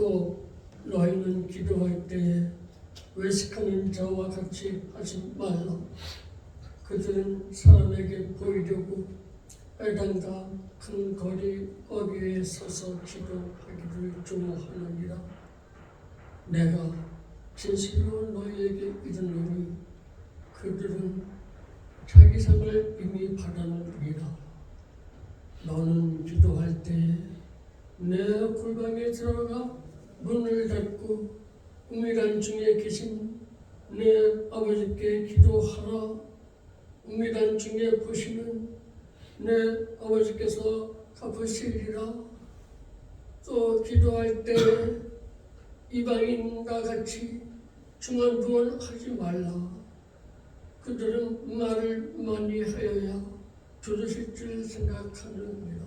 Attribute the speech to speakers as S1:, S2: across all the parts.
S1: 또 너희는 기도할 때에 외식하는 자와 같이 하지 말라. 그들은 사람에게 보이려고 회당과 큰 거리 어귀에 서서 기도하기를 좋아하느니라. 내가 진실로 너희에게 이르노니 그들은 자기 상을 이미 받아놓으리라. 너는 기도할 때에 내 골방에 들어가 문을 닫고 우미란 중에 계신 내 아버지께 기도하라. 우미란 중에 보시는 내 아버지께서 갚으시리라. 또 기도할 때 이방인과 같이 중언부언하지 말라. 그들은 말을 많이 하여야 들으실 줄 생각하느니라.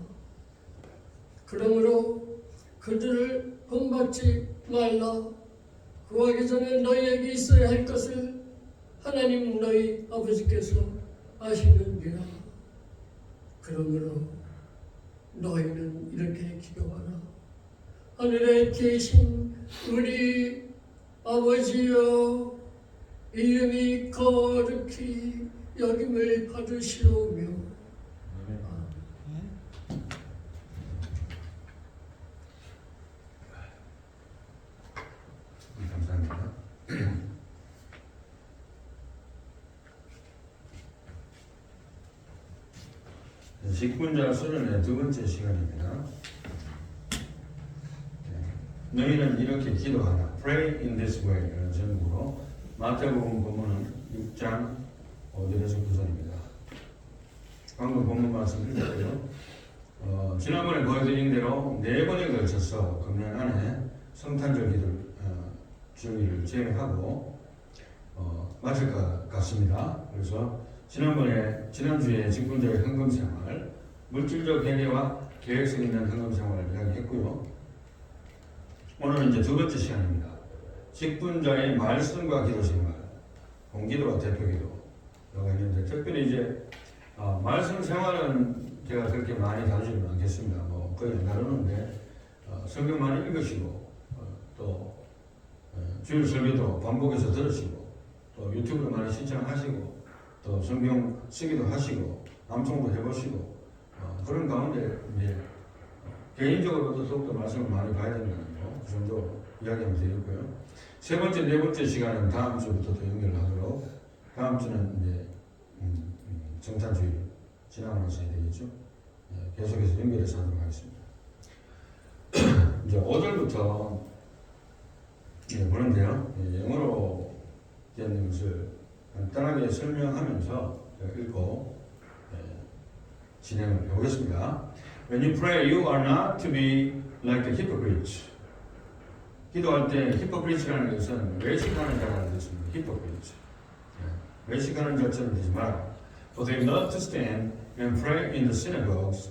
S1: 그러므로 그들을 본받지 말라. 구하기 전에 너희에게 있어야 할 것을 하나님 너희 아버지께서 아시느니라. 그러므로 너희는 이렇게 기도하라. 하늘에 계신 우리 아버지여, 이름이 거룩히 여김을 받으시오며.
S2: 감사합니다. 직분자 수련의 두 번째 시간입니다. 너희는 이렇게 기도하라. Pray in this way. 라는 제목으로 마태복음 본문은 6장 5절에서 9절입니다. 방금 본문 말씀 읽었고요. 지난번에 보여드린 대로 4번에 걸쳐서 금년 안에 성탄절 주일을 제외하고 마칠 것 같습니다. 그래서 지난주에 직분자의 헌금생활, 물질적 해례와 계획성 있는 헌금생활을 이야기했고요. 오늘은 이제 두 번째 시간입니다. 직분자의 말씀과 기도생활, 공기도와 대표기도가 있는데, 특별히 이제 말씀 생활은 제가 그렇게 많이 다루지는 않겠습니다. 뭐 거의 안 다루는데 성경 많이 읽으시고 또 주일 설교도 반복해서 들으시고 또 유튜브를 많이 신청하시고 또 성경 쓰기도 하시고 암송도 해보시고 그런 가운데 이제 개인적으로도 더욱더 말씀을 많이 봐야 된다는 거 그 정도 이야기하면 되겠고요. 세 번째, 네 번째 시간은 다음 주부터 또 연결을 하도록, 다음 주는 이제 성탄주일 지나가면서 해야 되겠죠. 계속해서 연결해서 하도록 하겠습니다. 이제 5절부터 보는데요. 영어로 되는 것을 간단하게 설명하면서 읽고 진행을 해보겠습니다. When you pray, you are not to be like the hypocrites. 기도할 때 hypocrite라는 것은 외식하는 자라는 뜻입니다. hypocrite. 외식하는 자처럼 되지 마라. For they love to stand and pray in the synagogues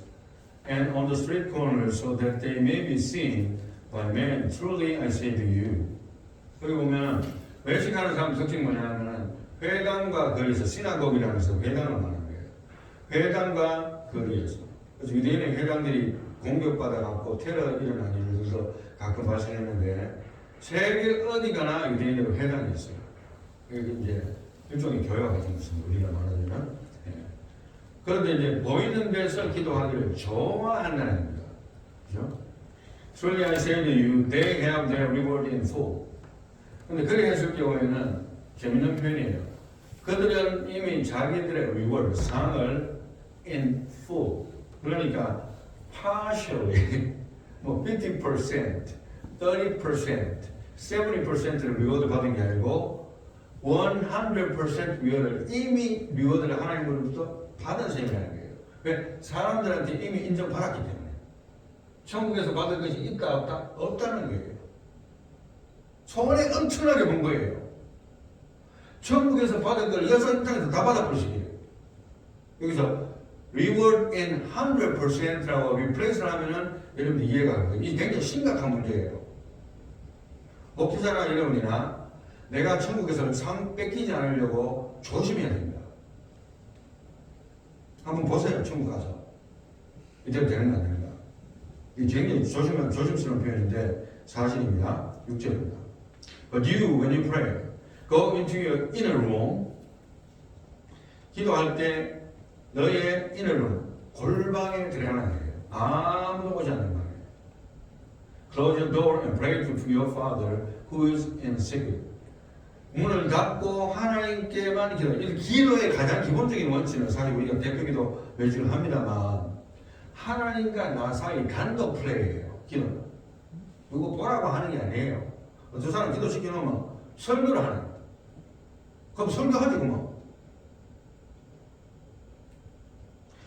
S2: and on the street corners so that they may be seen by men. Truly I say to you. 여기 보면 외식하는 사람 특징이 뭐냐면 회당과 거리에서, 시나고그라는 데서 회당을 말하는 거예요. 회당과 거리에서. 그래서 유대인의 회당들이 공격받아갖고 테러 일어난 일들도 가끔 발생했는데, 세계 어디 가나 유대인의 회당이 있어요. 이게 이제 일종의 교회와 같은 것입니다. 우리가 말하자면. 그런데 이제 보이는 데서 기도하기를 좋아한다는 겁니다. 그죠? Truly I say to you, they have their reward in full. 근데 그렇게 했을 경우에는 재밌는 표현이에요. 그들은 이미 자기들의 reward, 상을 in full, 그러니까 partially, 뭐 50%, 30%, 70%를 리워드 받은 게 아니고 100% 리워드를, 이미 리워드를 하나님으로부터 받은 셈이라는 거예요. 왜? 사람들한테 이미 인정받았기 때문에. 천국에서 받을 것이 있다 없다? 없다는 거예요. 소원에 엄청나게 본 거예요. 천국에서 받은 걸 여선장에서 다 받아버리시게요. 여기서 reward in 100%라고 replace를 하면은 여러분들 이해가 안 돼요. 이게 굉장히 심각한 문제예요. 목회자나 여러분이나 내가 천국에서 상 뺏기지 않으려고 조심해야 됩니다. 한번 보세요. 천국 가서. 이대로 되는 거 아닙니다. 이게 굉장히 조심스러운 표현인데, 사실입니다. 6절입니다. But you, when you pray, go into your inner room. 기도할 때 너의 inner room, 골방에 들어가는 거예요. 아무도 오지 않는 방에. Close your door and pray to your Father who is in secret. 문을 닫고 하나님께만 기도. 이 기도의 가장 기본적인 원칙은 사실 우리가 대표기도 매주 합니다만 하나님과 나 사이 단독 플레이예요. 기도는. 누구 보라고 하는 게 아니에요. 두 사람 기도시켜놓으면 설교를 하는 거예요. 그럼 설교하지 그만.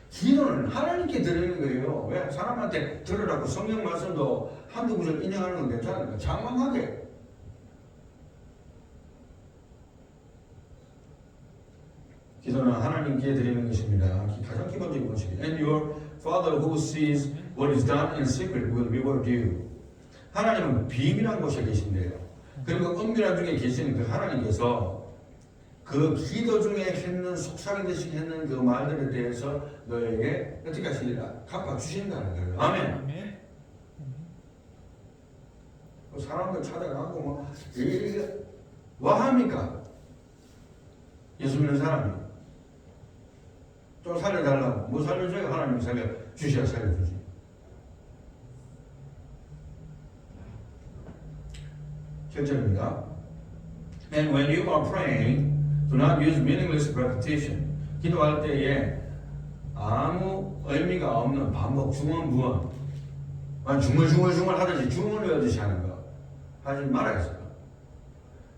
S2: 기도는 하나님께 드리는 거예요. 왜? 사람한테 들으라고 성경 말씀도 한두 구절 인용하는 건 괜찮으니까 장황하게. 기도는 하나님께 드리는 것입니다. 가장 기본적인 원칙이에요. And your Father who sees what is done in secret will reward you. 하나님은 비밀한 곳에 계신대요. 그리고 은밀한 중에 계시는 그 하나님께서 그 기도 중에 했는 속삭이듯이 했는 그 말들에 대해서 너에게 어떻게 하시리라? 갚아주신다는 거예요. 아멘. 사람들 찾아가고 뭐 이게 뭐 합니까? 예수 믿는 사람이 좀 살려달라고 뭐 살려줘요? 하나님이 살려주셔야 살려주지. 결정입니다. And when you are praying, do not use meaningless repetition. 기도할 때에 아무 의미가 없는 반복, 중언부언, 중얼중얼 하듯이 주문을 외우듯이 하는 거 하지 말아야겠어요.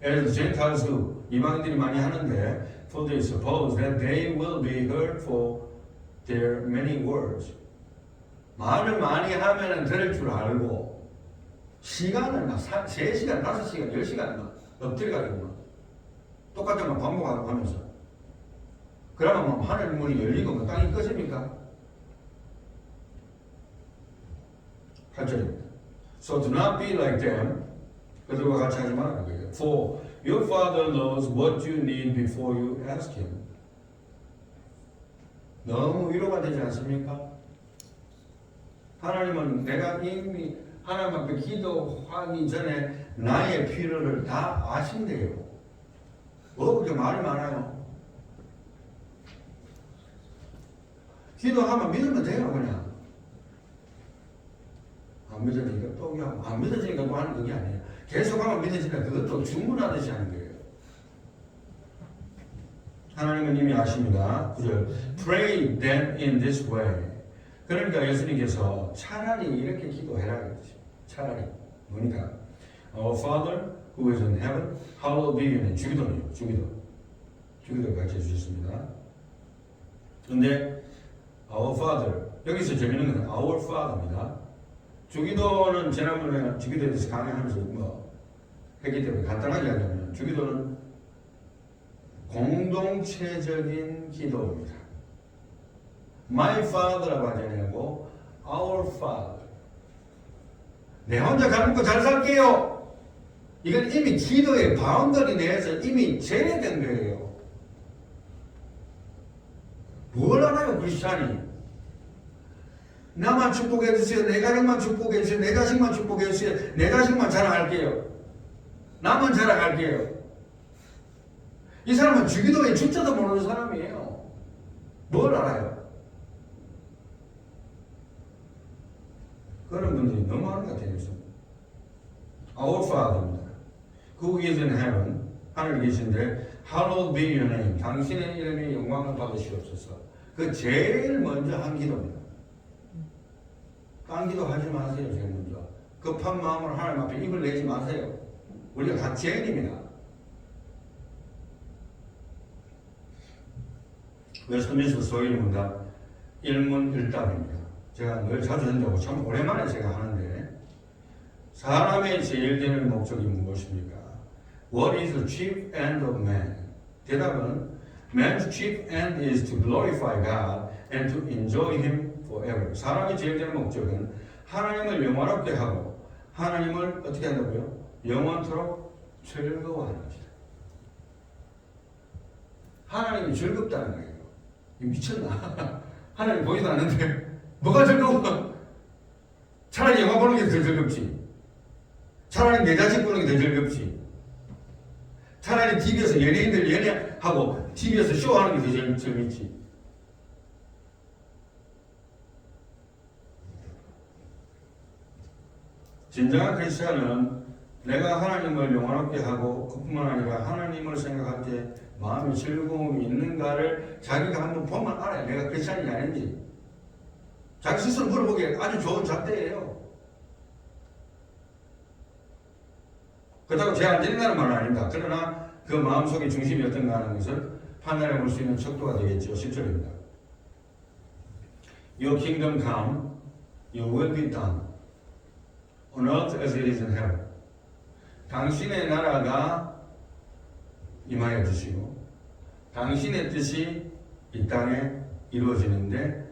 S2: As the Gentiles do, 이방인들이 많이 하는데, for they suppose that they will be heard for their many words. 말을 많이 하면 들을 줄 알고 시간을 막 3시간, 5시간, 10시간 막 엎드려가지고 똑같은 말 반복하고 하면서 그러면 뭐 하늘 문이 열리고 뭐 땅이 꺼집니까? 8절입니다. So do not be like them. 그들과 같이 하지 말라는 거예요. For your Father knows what you need before you ask Him. 너무 위로가 되지 않습니까? 하나님은 내가 이미 하나님 앞에 기도하기 전에 나의 필요를 다 아신대요. 뭐 그렇게 말이 많아요? 기도하면 믿으면 돼요 그냥. 안 믿어지니까 또 하고 안 믿어지니까 또 하는 그게 아니에요. 계속하면 믿어지니까 그것도 주문하듯이 하는 거예요. 하나님은 이미 아십니다. 9절 Pray then in this way. 그러니까 예수님께서 차라리 이렇게 기도해라 그러죠. 차라리 뭐니까 Our Father who is in heaven, hallowed be your name. 주기도네요. 주기도 가르쳐 주셨습니다. 그런데 Our Father 여기서 재밌는 건 Our Father입니다. 주기도는 지난번에 주기도에 대해서 강의하면서 뭐 했기 때문에 간단하게 하자면 주기도는 공동체적인 기도입니다. My Father라고 하지 않고 Our Father. 내 혼자 잘 먹고 잘 살게요. 이건 이미 기도의 바운더리 내에서 이미 제외된 거예요. 뭘 알아요, 크리스찬이? 나만 축복해 주세요. 내 가정만 축복해 주세요. 내 자식만 축복해 주세요. 내 자식만 자랑할게요. 나만 자랑할게요. 이 사람은 주기도의 주자도 모르는 사람이에요. 뭘 알아요? 그런 분들이 너무 많은 것 같아요. Our Father입니다. Who is in heaven, 하늘에 계신데 hallowed be your name. 당신의 이름의 영광을 받으시옵소서. 그 제일 먼저 한 기도입니다. 딴 기도 하지 마세요. 제일 먼저. 급한 마음으로 하나님 앞에 입을 내지 마세요. 우리가 다 죄인입니다. 웨스트민스터 소일 문답 일문일답입니다. 제가 늘 자주 한다고 참 오랜만에 제가 하는데 사람의 제일 되는 목적이 무엇입니까? What is the chief end of man? 대답은 Man's chief end is to glorify God and to enjoy Him forever. 사람의 제일 되는 목적은 하나님을 영화롭게 하고 하나님을 어떻게 한다고요? 영원토록 즐거워하는 것이다. 하나님이 즐겁다는 거예요. 미쳤나? 하나님 보이도 않는데 뭐가 즐거워? 차라리 영화 보는 게 더 즐겁지. 차라리 내 자식 보는 게 더 즐겁지. 차라리 TV에서 연예인들 연애하고 TV에서 쇼하는 게 더 재밌지. 진정한 크리스천은 내가 하나님을 영원롭게 하고 그뿐만 아니라 하나님을 생각할 때 마음의 즐거움이 있는가를 자기가 한번 보면 알아요. 내가 크리스천이 아닌지. 자기 스스로 물어보기에 아주 좋은 잣대예요. 그렇다고 죄 안 지는다는 말은 아닙니다. 그러나 그 마음속의 중심이 어떤가 하는 것을 판단해 볼 수 있는 척도가 되겠죠. 10절입니다. Your kingdom come, your will be done, on earth as it is in heaven. 당신의 나라가 임하여 주시고 당신의 뜻이 이 땅에 이루어지는데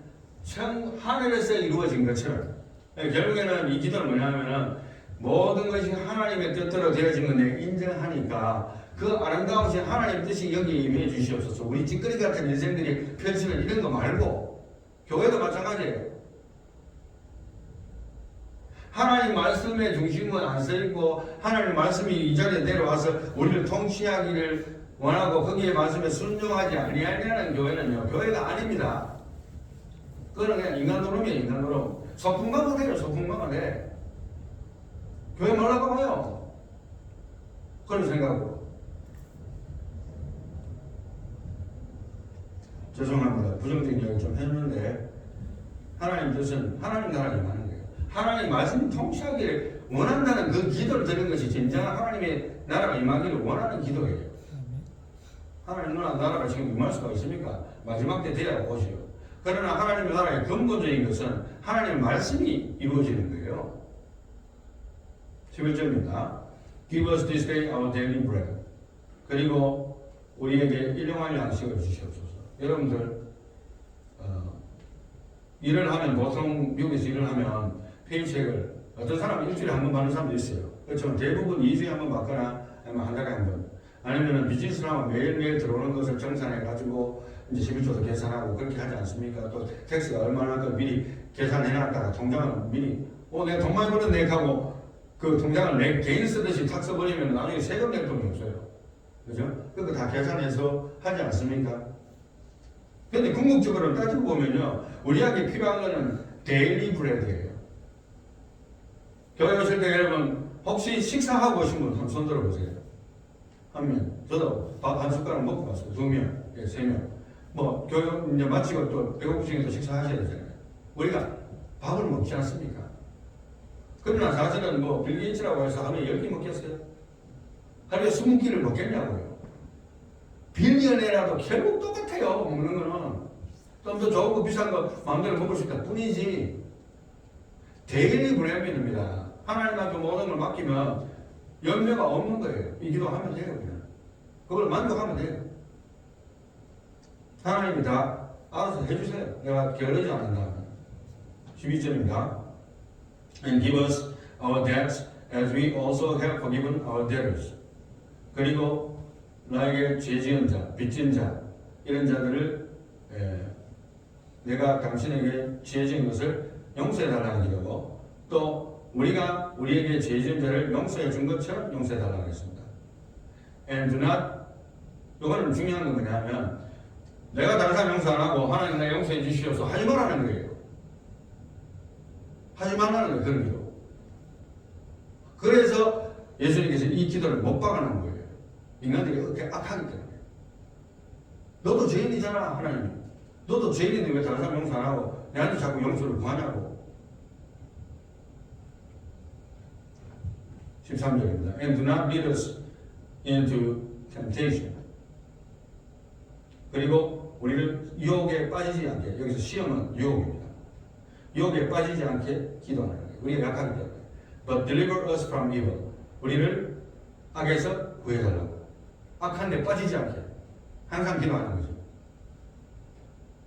S2: 하늘에서 이루어진 것처럼 결국에는 이 기도는 뭐냐면은 모든 것이 하나님의 뜻대로 되어진 건데 인정하니까 그 아름다우신 하나님의 뜻이 여기에 임해 주시옵소서. 우리 찌꺼기 같은 인생들이 펼치는 이런 거 말고 교회도 마찬가지예요. 하나님 말씀의 중심은 안 서있고 하나님 말씀이 이 자리에 내려와서 우리를 통치하기를 원하고 거기에 말씀에 순종하지 아니하냐는 교회는요 교회가 아닙니다. 그거는 그냥 인간 노름이에요. 인간 노름. 소풍가가 돼요. 소풍가가 돼. 교회 말라고 해요. 그런 생각으로. 죄송합니다. 부정적인 이야기 좀 했는데 하나님 뜻은 하나님 나라에 임하는 거예요. 하나님 말씀이 통치하기를 원한다는 그 기도를 드린 것이 진정한 하나님의 나라가 임하기를 원하는 기도예요. 하나님 나라가 지금 임할 수가 있습니까? 마지막 때 돼야 오시오. 그러나 하나님의 나라의 근본적인 것은 하나님의 말씀이 이루어지는 거예요. 11절입니다. Give us this day our daily bread. 그리고 우리에게 일용할 양식을 주시옵소서. 여러분들 일을 하면 보통 미국에서 일을 하면 페이첵을 어떤 사람은 일주일에 한 번 받는 사람도 있어요. 그렇지만 대부분 2주에 한 번 받거나 아니면 한 달에 한 번. 아니면 비즈니스를 하면 매일매일 들어오는 것을 정산해가지고 이제 11조도 계산하고 그렇게 하지 않습니까? 또 텍스가 얼마나 그 미리 계산해놨다가 통장을 미리 내가 돈 많이 벌었네 하고 그 통장을 내 개인 쓰듯이 탁 써버리면 나중에 세금 낼 돈이 없어요. 그죠? 그거 다 계산해서 하지 않습니까? 근데 궁극적으로 따지고 보면요 우리에게 필요한 거는 데일리 브레드예요. 교회 오실 때 여러분 혹시 식사하고 오신 분 한번 손 들어보세요. 한 명. 저도 밥 한 숟가락 먹고 왔어요. 2명, 3명. 뭐 교육 이제 마치고 또 배고프시면 또 식사하셔야 되잖아요. 우리가 밥을 먹지 않습니까? 그러나 사실은 뭐 빌 게이츠라고 해서 하루에 10끼 먹겠어요? 하루에 20끼를 먹겠냐고요. 빌리언이라도 결국 똑같아요. 먹는 거는. 좀 더 좋은 거 비싼 거 마음대로 먹을 수 있다 뿐이지. 데일리 브레드입니다. 하나님한테 모든 걸 맡기면 연매가 없는 거예요. 이 기도하면 돼요. 그냥. 그걸 만족하면 돼요. 하나님이 다 알아서 해주세요. 내가 게으르지 않는다. 12절입니다. And give us our debts as we also have forgiven our debtors. 그리고 나에게 죄 지은 자, 빚진 자 이런 자들을 내가 당신에게 죄 지은 것을 용서해 달라는 기도고 또 우리가 우리에게 죄 지은 자를 용서해 준 것처럼 용서해 달라고 했습니다. And do not 이거는 중요한 건 뭐냐면 내가 다른 사람 용서 안 하고 하나님 나 용서해 주시옵소서 하지 말라는 거예요. 하지 말라는 거예요. 그런 기도. 그래서 예수님께서 이 기도를 못 박아놓은 거예요. 인간들이 그렇게 악하기 때문에. 너도 죄인이잖아 하나님이. 너도 죄인인데 왜 다른 사람 용서 안 하고 내한테 자꾸 용서를 구하냐고. 13절입니다. And do not lead us into temptation. 그리고 우리를 유혹에 빠지지 않게, 여기서 시험은 유혹입니다. 유혹에 빠지지 않게 기도하는 거예요. 우리가 약하기 때문에. But deliver us from evil. 우리를 악에서 구해달라고. 악한 데 빠지지 않게 항상 기도하는 거죠.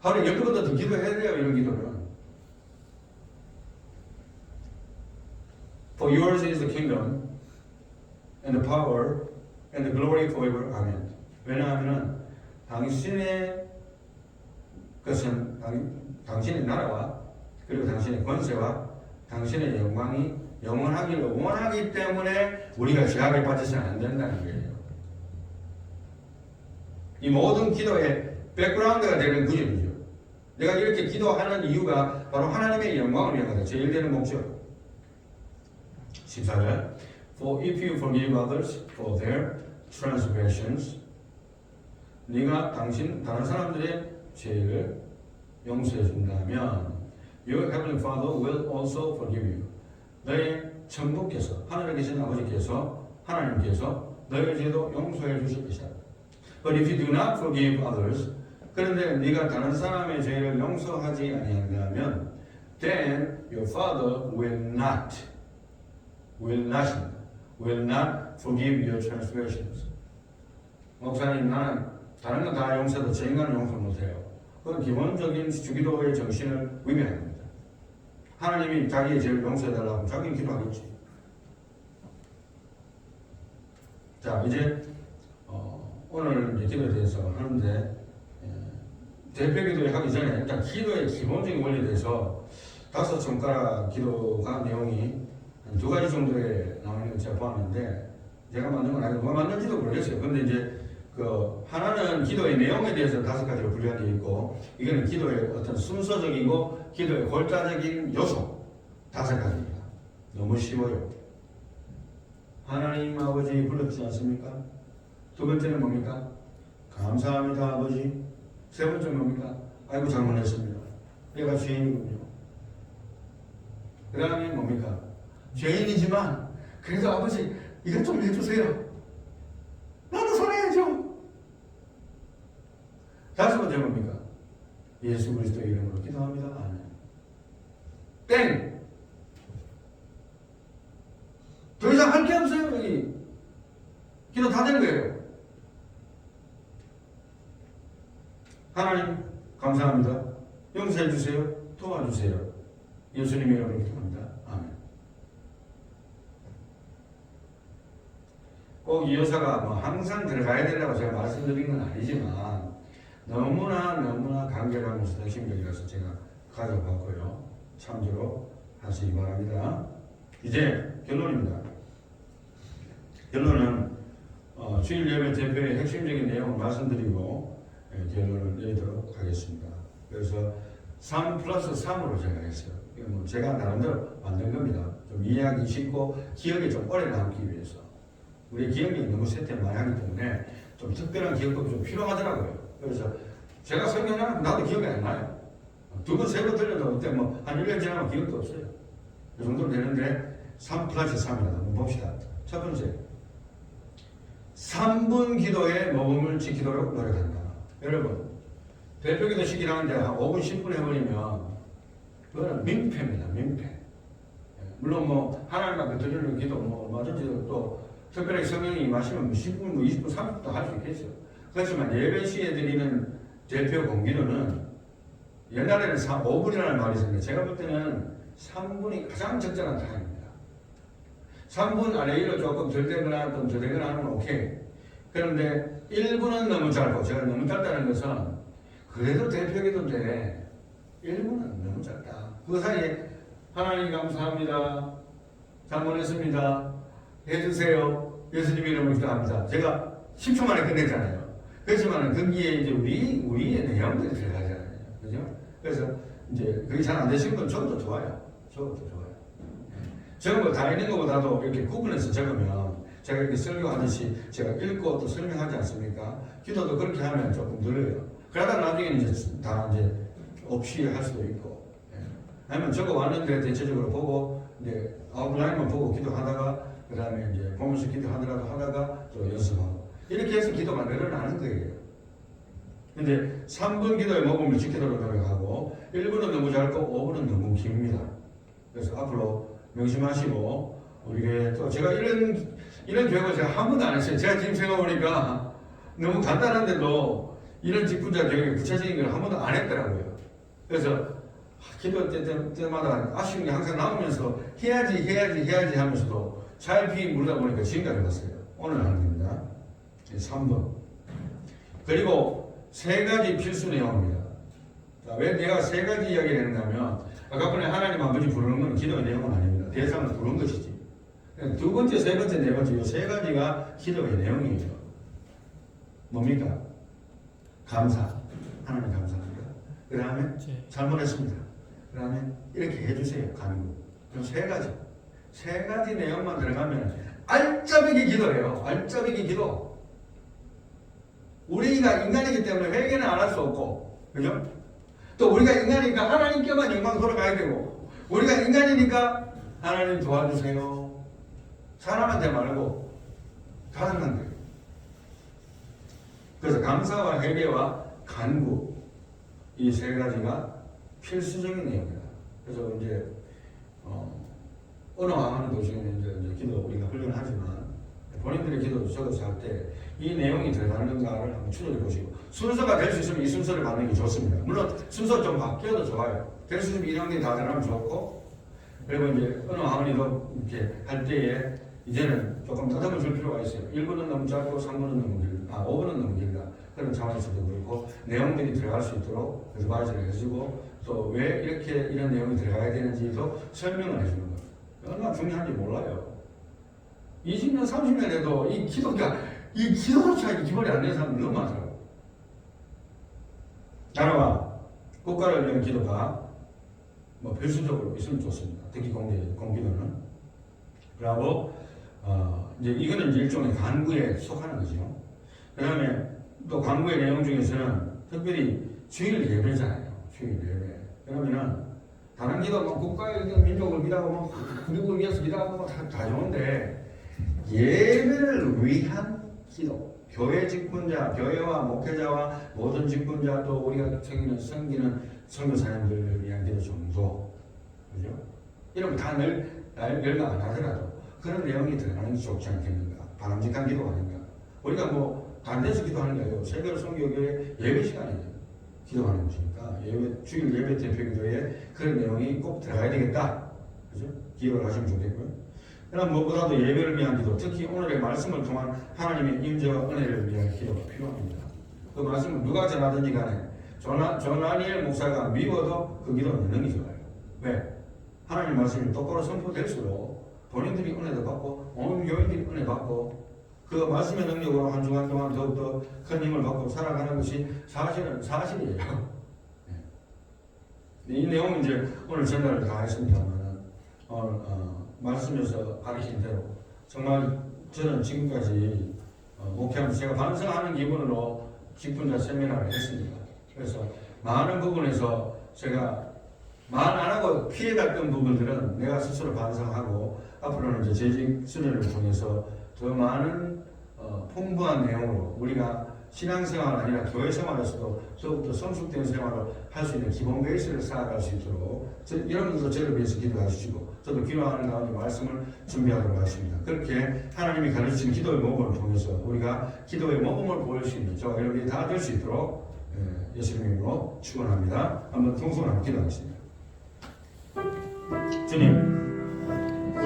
S2: 하루에 12번도 더 기도해야 돼요. 이런 기도는. For yours is the kingdom and the power and the glory forever. Amen. 왜냐하면 당신의 것은 당신의 나라와 그리고 당신의 권세와 당신의 영광이 영원하기를 원하기 때문에 우리가 제약을 받으서는 안 된다는 거예요. 이 모든 기도의 백그라운드가 되는 구절이죠. 내가 이렇게 기도하는 이유가 바로 하나님의 영광을 위한 거다. 제일 되는 목적. 14절 For if you forgive others for their transgressions 네가 다른 사람들의 죄를 용서해 준다면 Your heavenly Father will also forgive you. 너의 천부께서 하늘에 계신 아버지께서 하나님께서 너의 죄도 용서해 주실 것이다. But if you do not forgive others 그런데 네가 다른 사람의 죄를 용서하지 아니한다면 then your Father will not forgive your transgressions. 목사님 나는 다른 건 다 용서도 제 인간은 용서 못해요. 그건 기본적인 주기도의 정신을 위배합니다. 하나님이 자기의 죄를 용서해달라고 하면 자기는 기도하겠지. 자 이제 오늘 이제 기도에 대해서 하는데 대표기도를 하기 전에 일단 기도의 기본적인 원리에 대해서 5손가락 기도가 내용이 한 2가지 정도에 나오는 걸 제가 보았는데 제가 만든 건 아니고 누가 만든지도 모르겠어요. 근데 이제 그 하나는 기도의 내용에 대해서 5가지로 분류한 게 있고 이거는 기도의 어떤 순서적이고 기도의 골자적인 요소 5가지입니다. 너무 쉬워요. 하나님 아버지 불렀지 않습니까? 2번째는 뭡니까? 감사합니다 아버지. 3번째는 뭡니까? 아이고 잘못했습니다. 내가 죄인이군요. 그 다음에 뭡니까? 죄인이지만 그래도 아버지 이것 좀 해주세요. 나도 살아야죠. 5번째 뭡니까? 예수 그리스도 이름으로 기도합니다. 아멘. 땡! 더 이상 할 게 없어요. 여기 기도 다 된 거예요. 하나님 감사합니다. 용서해 주세요. 도와주세요. 예수님의 이름으로 기도합니다. 아멘. 꼭 이 여사가 뭐 항상 들어가야 된다고 제가 말씀드린 건 아니지만 너무나 간결한 핵심적이라서 제가 가져봤고요. 참조로 하시기 바랍니다. 이제 결론입니다. 결론은 주일 예배 대표의 핵심적인 내용을 말씀드리고 결론을 내리도록 하겠습니다. 그래서 3+3으로 제가 했어요. 이거 뭐 제가 나름대로 만든 겁니다. 좀 이해하기 쉽고 기억에 좀 오래 남기 위해서. 우리 기억이 너무 세태를 많이 하기 때문에 좀 특별한 기억도 좀 필요하더라고요. 그래서 제가 설명하면 나도 기억이 안 나요. 2번, 3번 들려도 그때 뭐 한 1년 지나면 기억도 없어요. 그 정도로 되는데 3+3이다. 한번 봅시다. 첫 번째, 3분 기도에 모범을 지키도록 노력한다. 여러분, 대표기도 시기라는데 한 5분, 10분 해버리면 그거는 민폐입니다. 민폐. 물론 뭐 하나님 앞에 드리는 기도 뭐 얼마든지 또 특별하게 성령이 임하시면 10분, 20분, 30분도 할 수 있겠어요. 그렇지만 예배 시에 드리는 대표 공기도는 옛날에는 5분이라는 말이 있었는데 제가 볼 때는 3분이 가장 적절한 타임입니다. 3분 안에 일을 조금 덜 되거나 좀 덜 되거나 하면 오케이. 그런데 1분은 너무 짧고 제가 너무 짧다는 것은 그래도 대표기도인데 1분은 너무 짧다. 그 사이에 하나님 감사합니다. 잘못했습니다. 해주세요. 예수님 이름으로 기도합니다. 제가 10초 만에 끝냈잖아요. 그렇지만 거기에 이제 우리의 내용들이 들어가잖아요. 그죠? 그래서 이제 그게 잘 안 되신 건 적어도 좋아요. 적어도 좋아요. 적은 거 다 있는 것보다도 이렇게 구분해서 적으면 제가 이렇게 설교하듯이 제가 읽고 또 설명하지 않습니까? 기도도 그렇게 하면 조금 늘어요. 그러다 나중에 이제 다 이제 없이 할 수도 있고. 아니면 적어 왔는데 대체적으로 보고 이제 아웃라인만 보고 기도하다가 그 다음에 이제 보면서 기도하더라도 하다가 또 연습하고 이렇게 해서 기도가 늘어나는 거예요. 근데 3분 기도의 모범을 지키도록 노력하고 1분은 너무 짧고 5분은 너무 깁니다. 그래서 앞으로 명심하시고 우리 교회 또 제가 이런 교육을 제가 한 번도 안 했어요. 제가 지금 생각해보니까 너무 간단한데도 이런 직분자 교육에 구체적인 걸 한 번도 안 했더라고요. 그래서 기도 때마다 아쉬운 게 항상 나오면서 해야지 하면서도 차일피 물다 보니까 지금까지 왔어요. 오늘 하는 겁니다. 3번. 그리고 3가지 필수 내용입니다. 자, 왜 내가 3가지 이야기를 했냐면 아까 전에 하나님 아버지 부르는 건 기도의 내용은 아닙니다. 겁니다. 대상을 두는 것이지. 두 번째, 세 번째, 네 번째 이 세 가지가 기도의 내용이에요. 뭡니까? 감사. 하나님 감사합니다. 그 다음에 잘못했습니다. 그 다음에 이렇게 해주세요. 간구. 그럼 세 가지 내용만 들어가면 알짜배기 기도예요. 알짜배기 기도. 우리가 인간이기 때문에 회개는 안 할 수 없고, 그죠? 또 우리가 인간이니까 하나님께만 영광 돌아가야 되고, 우리가 인간이니까 하나님 도와주세요. 사람한테 말고 다른 관계. 그래서 감사와 회개와 간구 이 세 가지가 필수적인 내용이다. 그래서 이제 언어하는 도중에 이제 기도 우리가 훈련하지만 본인들의 기도 적어서 할 때 이 내용이 들어가는가를 한번 추적해 보시고 순서가 될 수 있으면 이 순서를 받는 게 좋습니다. 물론 순서 좀 바뀌어도 좋아요. 될 수 있으면 1학년이 다 들어가면 좋고 그리고 이제 언어 학원이도 이렇게 할 때에 이제는 조금 따듬어 줄 필요가 있어요. 1분은 너무 짧고 3분은 너무 길다. 5분은 너무 길다. 그런 상황에서도 그렇고 내용들이 들어갈 수 있도록 리바이즈를 해주고 또 왜 이렇게 이런 내용이 들어가야 되는지도 설명을 해주는 거예요. 얼마나 중요한지 몰라요. 20년, 30년 해도 이 기도로 차이 기본이 안 되는 사람이 너무 많더라고요. 나라와 국가를 위한 기도가 뭐 필수적으로 있으면 좋습니다. 특히 공기도는. 그리고 이제 이거는 이제 일종의 간구에 속하는 거죠. 그 다음에 또 간구의 내용 중에서는 특별히 주일 예배잖아요. 주일 예배. 그러면은 다른 기도 뭐 국가의 민족을 기도하고 뭐 국익을 위해서 기도하고 뭐 다 좋은데 예배를 위한 기도. 교회 직분자, 교회와 목회자와 모든 직분자 또 우리가 섬기는 선교사님들을 위한 기도 정도. 그죠? 이런 거 다 열강 안 하더라도 그런 내용이 들어가는 게 좋지 않겠는가. 바람직한 기도가 아닌가. 우리가 뭐 반대해서 기도하는 게 아니고 세계로 선교교회 예배 시간이에요. 기도하는 것이니까 주일 예배 대표 기도에 그런 내용이 꼭 들어가야 되겠다. 그죠? 기도를 하시면 좋겠고요. 그럼 무엇보다도 예배를 위한 기도, 특히 오늘의 말씀을 통한 하나님의 임재와 은혜를 위한 기도가 필요합니다. 그 말씀을 누가 전하든지 간에 조나니엘 목사가 미워도 그 기도는 능히 좋아요. 왜? 하나님 말씀이 똑바로 선포될수록 본인들이 은혜도 받고 온 교인들이 은혜 받고 그 말씀의 능력으로 한 주간 동안 더욱더 큰 힘을 받고 살아가는 것이 사실이에요. 이 내용은 이제 오늘 전달을 다 했습니다만 말씀에서 가르친 대로 정말 저는 지금까지 목회하면서 제가 반성하는 기분으로 직분자 세미나를 했습니다. 그래서 많은 부분에서 제가 말 안 하고 피해갔던 부분들은 내가 스스로 반성하고 앞으로는 이제 재직 수련을 통해서 더 많은 풍부한 내용으로 우리가 신앙생활 아니라 교회생활에서도 더욱더 성숙된 생활을 할 수 있는 기본 베이스를 쌓아갈 수 있도록 여러분들도 저를 위해서 기도해 주시고 저도 기도하는 가운데 말씀을 준비하도록 하겠습니다. 그렇게 하나님이 가르치신 기도의 모범을 통해서 우리가 기도의 모범을 보일 수 있는 저와 여러분이 다 될 수 있도록 예수님 이름으로 축원합니다. 한번 통성을 한번 기도하겠습니다. 주님